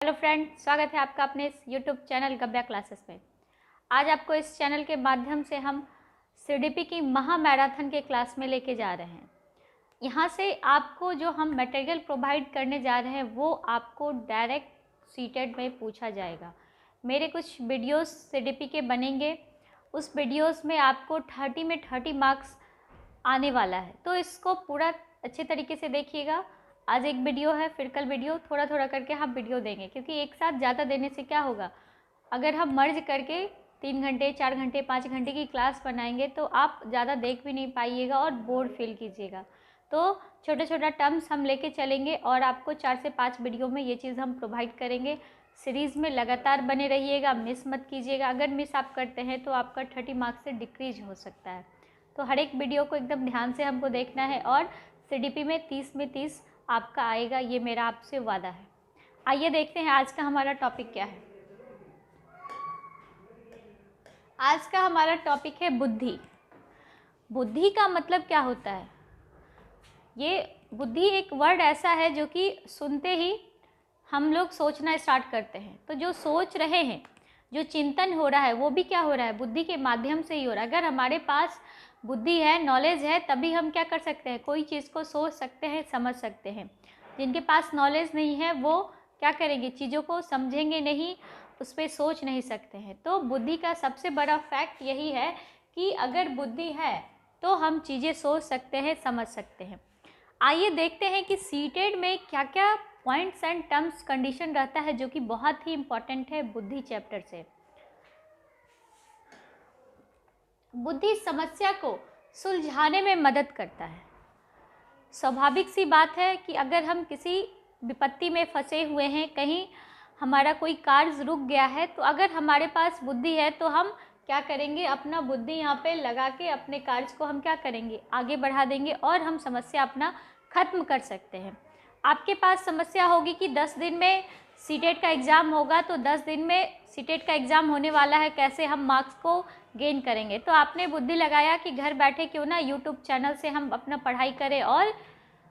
Hello friend, स्वागत है आपका अपने इस यूट्यूब चैनल गब्या क्लासेस में। आज आपको इस चैनल के माध्यम से हम सीडीपी की महा मैराथन के क्लास में लेके जा रहे हैं। यहाँ से आपको जो हम मटेरियल प्रोवाइड करने जा रहे हैं वो आपको डायरेक्ट सीटेट में पूछा जाएगा। मेरे कुछ वीडियोस सीडीपी के बनेंगे, उस वीडियोस में आपको 30 में 30 मार्क्स आने वाला है, तो इसको पूरा अच्छे तरीके से देखिएगा। आज एक वीडियो है, फिर कल वीडियो, थोड़ा थोड़ा करके हम वीडियो देंगे, क्योंकि एक साथ ज़्यादा देने से क्या होगा, अगर हम मर्ज करके 3 घंटे 4 घंटे 5 घंटे की क्लास बनाएंगे तो आप ज़्यादा देख भी नहीं पाइएगा और बोर फील कीजिएगा। तो छोटा छोटा टर्म्स हम लेके चलेंगे और आपको 4 से 5 वीडियो में ये चीज़ हम प्रोवाइड करेंगे। सीरीज़ में लगातार बने रहिएगा, मिस मत कीजिएगा। अगर मिस आप करते हैं तो आपका 30 मार्क्स से डिक्रीज हो सकता है। तो हर एक वीडियो को एकदम ध्यान से हमको देखना है और सीडीपी में 30 में 30 आपका आएगा, ये मेरा आपसे वादा है। आइए देखते हैं आज का हमारा टॉपिक क्या है। आज का हमारा टॉपिक है बुद्धि। बुद्धि का मतलब क्या होता है? ये बुद्धि एक वर्ड ऐसा है जो कि सुनते ही हम लोग सोचना स्टार्ट करते हैं। तो जो सोच रहे हैं, जो चिंतन हो रहा है, वो भी क्या हो रहा है? बुद्धि के माध्यम से ही हो रहा है। अगर हमारे पास बुद्धि है, नॉलेज है, तभी हम क्या कर सकते हैं, कोई चीज़ को सोच सकते हैं, समझ सकते हैं। जिनके पास नॉलेज नहीं है वो क्या करेंगे, चीज़ों को समझेंगे नहीं, उस पर सोच नहीं सकते हैं। तो बुद्धि का सबसे बड़ा फैक्ट यही है कि अगर बुद्धि है तो हम चीज़ें सोच सकते हैं, समझ सकते हैं। आइए देखते हैं कि सीटेड में क्या क्या पॉइंट्स एंड टर्म्स कंडीशन रहता है, जो कि बहुत ही इंपॉर्टेंट है बुद्धि चैप्टर से। बुद्धि समस्या को सुलझाने में मदद करता है। स्वाभाविक सी बात है कि अगर हम किसी विपत्ति में फंसे हुए हैं, कहीं हमारा कोई कार्य रुक गया है, तो अगर हमारे पास बुद्धि है तो हम क्या करेंगे, अपना बुद्धि यहाँ पे लगा के अपने कार्य को हम क्या करेंगे, आगे बढ़ा देंगे और हम समस्या अपना ख़त्म कर सकते हैं। आपके पास समस्या होगी कि 10 दिन में सीटेट का एग्ज़ाम होगा, तो 10 दिन में सीटेट का एग्ज़ाम होने वाला है, कैसे हम मार्क्स को गेन करेंगे। तो आपने बुद्धि लगाया कि घर बैठे क्यों ना यूट्यूब चैनल से हम अपना पढ़ाई करें और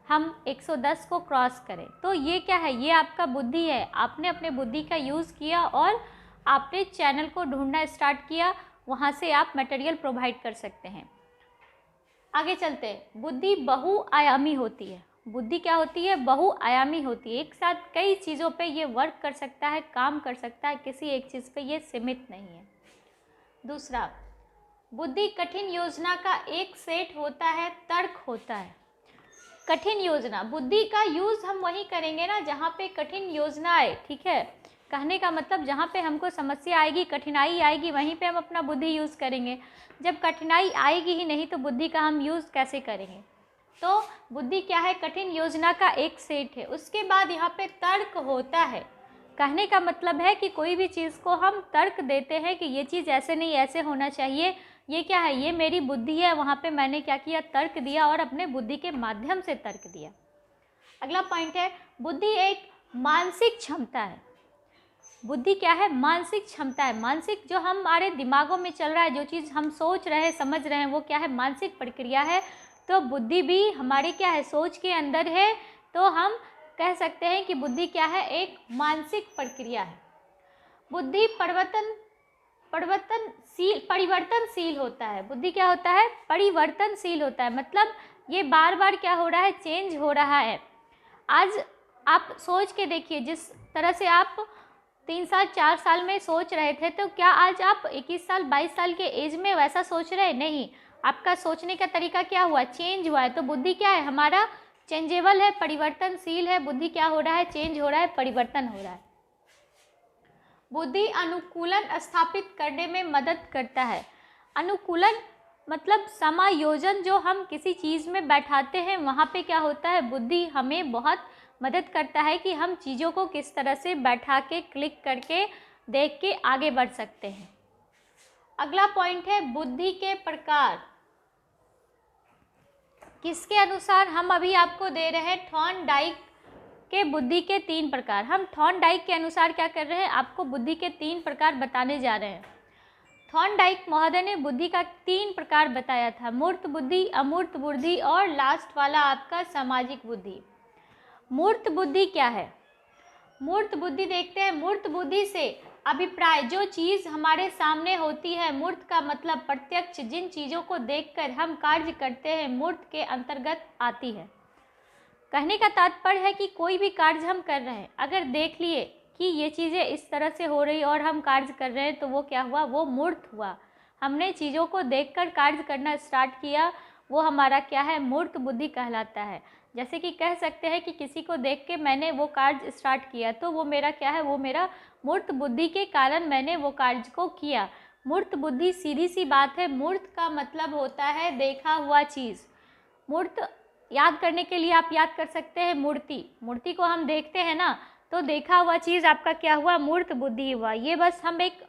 हम 110 को क्रॉस करें। तो ये क्या है, ये आपका बुद्धि है। आपने अपने बुद्धि का यूज़ किया और आपने चैनल को ढूंढना स्टार्ट किया, वहाँ से आप मटेरियल प्रोवाइड कर सकते हैं। आगे चलते हैं। बुद्धि बहुआयामी होती है। बुद्धि क्या होती है? बहुआयामी होती है। एक साथ कई चीज़ों पे ये वर्क कर सकता है, काम कर सकता है, किसी एक चीज़ पे ये सीमित नहीं है। दूसरा, बुद्धि कठिन योजना का एक सेट होता है, तर्क होता है। कठिन योजना, बुद्धि का यूज़ हम वहीं करेंगे ना जहाँ पे कठिन योजना आए, ठीक है। कहने का मतलब जहाँ पे हमको समस्या आएगी, कठिनाई आएगी, वहीं पे हम अपना बुद्धि यूज़ करेंगे। जब कठिनाई आएगी ही नहीं तो बुद्धि का हम यूज़ कैसे करेंगे? तो बुद्धि क्या है? कठिन योजना का एक सेट है। उसके बाद यहाँ पे तर्क होता है। कहने का मतलब है कि कोई भी चीज़ को हम तर्क देते हैं कि ये चीज़ ऐसे नहीं, ऐसे होना चाहिए। ये क्या है? ये मेरी बुद्धि है। वहाँ पे मैंने क्या किया? तर्क दिया और अपने बुद्धि के माध्यम से तर्क दिया। अगला पॉइंट है, बुद्धि एक मानसिक क्षमता है। बुद्धि क्या है? मानसिक क्षमता है। मानसिक, जो हमारे दिमागों में चल रहा है, जो चीज़ हम सोच रहे हैं, समझ रहे हैं, वो क्या है? मानसिक प्रक्रिया है। तो बुद्धि भी हमारे क्या है? सोच के अंदर है। तो हम कह सकते हैं कि बुद्धि क्या है? एक मानसिक प्रक्रिया है। बुद्धि परिवर्तनशील होता है। बुद्धि क्या होता है? परिवर्तनशील होता है। मतलब ये बार बार क्या हो रहा है? चेंज हो रहा है। आज आप सोच के देखिए, जिस तरह से आप 3 साल 4 साल में सोच रहे थे, तो क्या आज आप 21 साल 22 साल के एज में वैसा सोच रहे? नहीं। आपका सोचने का तरीका क्या हुआ? चेंज हुआ है। तो बुद्धि क्या है? हमारा चेंजेबल है, परिवर्तनशील है। बुद्धि क्या हो रहा है? चेंज हो रहा है, परिवर्तन हो रहा है। बुद्धि अनुकूलन स्थापित करने में मदद करता है। अनुकूलन मतलब समायोजन, जो हम किसी चीज़ में बैठाते हैं, वहाँ पे क्या होता है? बुद्धि हमें बहुत मदद करता है कि हम चीज़ों को किस तरह से बैठा के, क्लिक करके, देख के आगे बढ़ सकते हैं। अगला पॉइंट है बुद्धि के प्रकार। किसके अनुसार? हम अभी आपको दे रहे हैं थॉर्नडाइक के बुद्धि के 3 प्रकार। हम थॉर्नडाइक के अनुसार क्या कर रहे हैं? आपको बुद्धि के 3 प्रकार बताने जा रहे हैं। थॉर्नडाइक महोदय ने बुद्धि का 3 प्रकार बताया था, मूर्त बुद्धि, अमूर्त बुद्धि और लास्ट वाला आपका सामाजिक बुद्धि। मूर्त बुद्धि क्या है? मूर्त बुद्धि देखते हैं। मूर्त बुद्धि से अभिप्राय, जो चीज़ हमारे सामने होती है, मूर्त का मतलब प्रत्यक्ष, जिन चीज़ों को देखकर हम कार्य करते हैं, मूर्त के अंतर्गत आती है। कहने का तात्पर्य है कि कोई भी कार्य हम कर रहे हैं, अगर देख लिए कि ये चीज़ें इस तरह से हो रही और हम कार्य कर रहे हैं, तो वो क्या हुआ, वो मूर्त हुआ। हमने चीज़ों को देखकर कार्य करना स्टार्ट किया, वो हमारा क्या है, मूर्त बुद्धि कहलाता है। जैसे कि कह सकते हैं कि किसी को देख के मैंने वो कार्य स्टार्ट किया, तो वो मेरा क्या है, वो मेरा मूर्त बुद्धि के कारण मैंने वो कार्य को किया। मूर्त बुद्धि, सीधी सी बात है, मूर्त का मतलब होता है देखा हुआ चीज़। मूर्त याद करने के लिए आप याद कर सकते हैं मूर्ति। मूर्ति को हम देखते हैं ना, तो देखा हुआ चीज़ आपका क्या हुआ, मूर्त बुद्धि हुआ। ये बस हम एक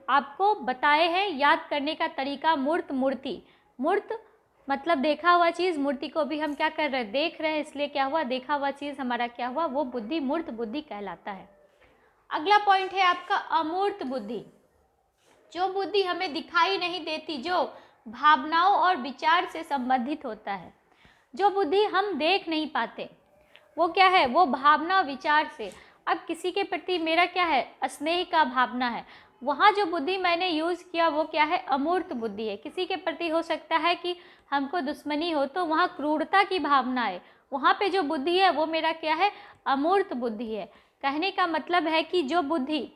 आपको बताए हैं याद करने का तरीका, मूर्त, मूर्ति। मूर्त मतलब देखा हुआ चीज़, मूर्ति को भी हम क्या कर रहे हैं, देख रहे हैं, इसलिए क्या हुआ, देखा हुआ चीज़ हमारा क्या हुआ, वो बुद्धि मूर्त बुद्धि कहलाता है। अगला पॉइंट है आपका अमूर्त बुद्धि। जो बुद्धि हमें दिखाई नहीं देती, जो भावनाओं और विचार से संबंधित होता है, जो बुद्धि हम देख नहीं पाते, वो क्या है, वो भावना विचार से। अब किसी के प्रति मेरा क्या है, स्नेह का भावना है, वहाँ जो बुद्धि मैंने यूज़ किया वो क्या है, अमूर्त बुद्धि है। किसी के प्रति हो सकता है कि हमको दुश्मनी हो, तो वहाँ क्रूरता की भावना है, वहाँ पे जो बुद्धि है वो मेरा क्या है, अमूर्त बुद्धि है। कहने का मतलब है कि जो बुद्धि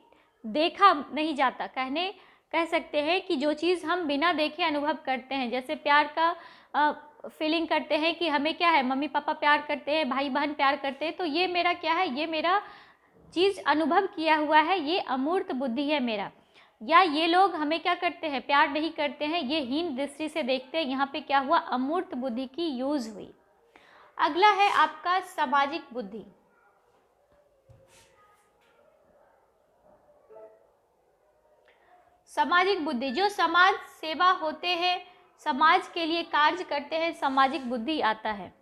देखा नहीं जाता, कह सकते हैं कि जो चीज़ हम बिना देखे अनुभव करते हैं, जैसे प्यार का फीलिंग करते हैं कि हमें क्या है, मम्मी पापा प्यार करते हैं, भाई बहन प्यार करते हैं, तो ये मेरा क्या है, ये मेरा चीज़ अनुभव किया हुआ है, ये अमूर्त बुद्धि है मेरा। या ये लोग हमें क्या करते हैं, प्यार नहीं करते हैं, ये हीन दृष्टि से देखते हैं, यहाँ पे क्या हुआ, अमूर्त बुद्धि की यूज़ हुई। अगला है आपका सामाजिक बुद्धि। सामाजिक बुद्धि, जो समाज सेवा होते हैं, समाज के लिए कार्य करते हैं, सामाजिक बुद्धि आता है।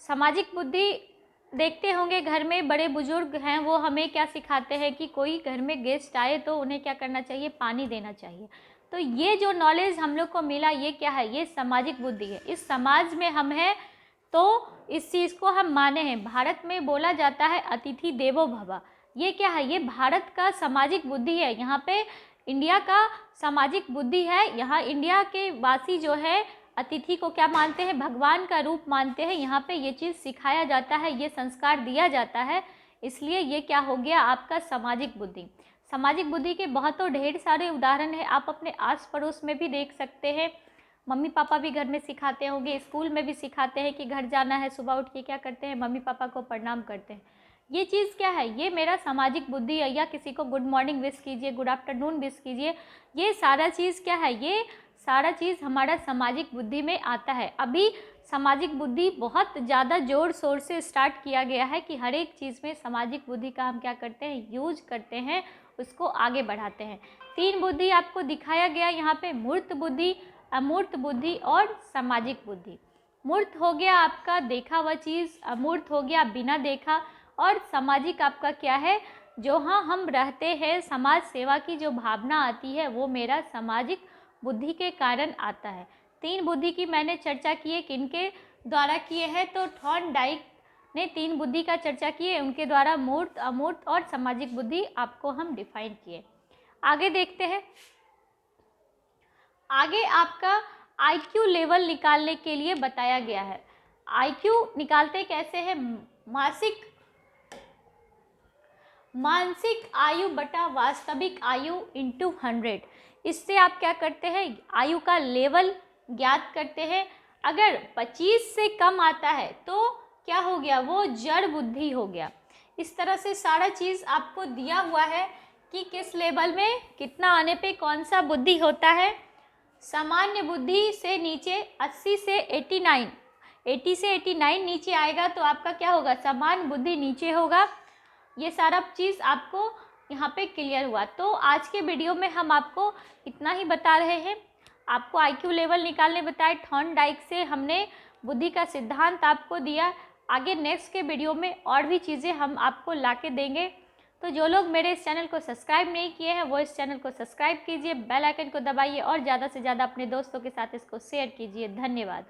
सामाजिक बुद्धि देखते होंगे, घर में बड़े बुजुर्ग हैं, वो हमें क्या सिखाते हैं कि कोई घर में गेस्ट आए तो उन्हें क्या करना चाहिए, पानी देना चाहिए। तो ये जो नॉलेज हम लोग को मिला, ये क्या है, ये सामाजिक बुद्धि है। इस समाज में हम हैं तो इस चीज़ को हम माने हैं। भारत में बोला जाता है अतिथि देवो भव। ये क्या है, ये भारत का सामाजिक बुद्धि है। यहाँ पे इंडिया का सामाजिक बुद्धि है। यहाँ इंडिया के वासी जो है अतिथि को क्या मानते हैं, भगवान का रूप मानते हैं। यहाँ पे ये चीज़ सिखाया जाता है, ये संस्कार दिया जाता है, इसलिए ये क्या हो गया आपका सामाजिक बुद्धि। सामाजिक बुद्धि के बहुत तो ढेर सारे उदाहरण हैं, आप अपने आस पड़ोस में भी देख सकते हैं। मम्मी पापा भी घर में सिखाते होंगे, स्कूल में भी सिखाते हैं कि घर जाना है, सुबह उठ के क्या करते हैं, मम्मी पापा को प्रणाम करते हैं। ये चीज़ क्या है, ये मेरा सामाजिक बुद्धि है। या किसी को गुड मॉर्निंग विश कीजिए, गुड आफ्टरनून विश कीजिए, ये सारा चीज़ क्या है, ये सारा चीज़ हमारा सामाजिक बुद्धि में आता है। अभी सामाजिक बुद्धि बहुत ज़्यादा ज़ोर शोर से स्टार्ट किया गया है कि हर एक चीज़ में सामाजिक बुद्धि का हम क्या करते हैं, यूज करते हैं, उसको आगे बढ़ाते हैं। 3 बुद्धि आपको दिखाया गया यहाँ पे, मूर्त बुद्धि, अमूर्त बुद्धि और सामाजिक बुद्धि। मूर्त हो गया आपका देखा हुआ चीज़, अमूर्त हो गया बिना देखा, और सामाजिक आपका क्या है, जो हाँ हम रहते हैं, समाज सेवा की जो भावना आती है, वो मेरा सामाजिक बुद्धि के कारण आता है। 3 बुद्धि की मैंने चर्चा की है, किनके द्वारा किए हैं, तो थॉर्नडाइक ने 3 बुद्धि का चर्चा की है, उनके द्वारा मूर्त, अमूर्त और सामाजिक बुद्धि आपको हम डिफाइन किए। आगे देखते हैं। आगे आपका आईक्यू लेवल निकालने के लिए बताया गया है। आईक्यू निकालते कैसे हैं, मानसिक आयु बटा वास्तविक आयु इंटू 100। इससे आप क्या करते हैं, आयु का लेवल ज्ञात करते हैं। अगर 25 से कम आता है तो क्या हो गया, वो जड़ बुद्धि हो गया। इस तरह से सारा चीज़ आपको दिया हुआ है कि किस लेवल में कितना आने पे कौन सा बुद्धि होता है। सामान्य बुद्धि से नीचे 80 से 89, 80 से 89 नीचे आएगा तो आपका क्या होगा, सामान्य बुद्धि नीचे होगा। ये सारा चीज़ आपको यहाँ पे क्लियर हुआ। तो आज के वीडियो में हम आपको इतना ही बता रहे हैं। आपको आईक्यू लेवल निकालने बताए, थॉर्नडाइक से हमने बुद्धि का सिद्धांत आपको दिया। आगे नेक्स्ट के वीडियो में और भी चीज़ें हम आपको ला के देंगे। तो जो लोग मेरे इस चैनल को सब्सक्राइब नहीं किए हैं, वो इस चैनल को सब्सक्राइब कीजिए, बेल आइकन को दबाइए और ज़्यादा से ज़्यादा अपने दोस्तों के साथ इसको शेयर कीजिए। धन्यवाद।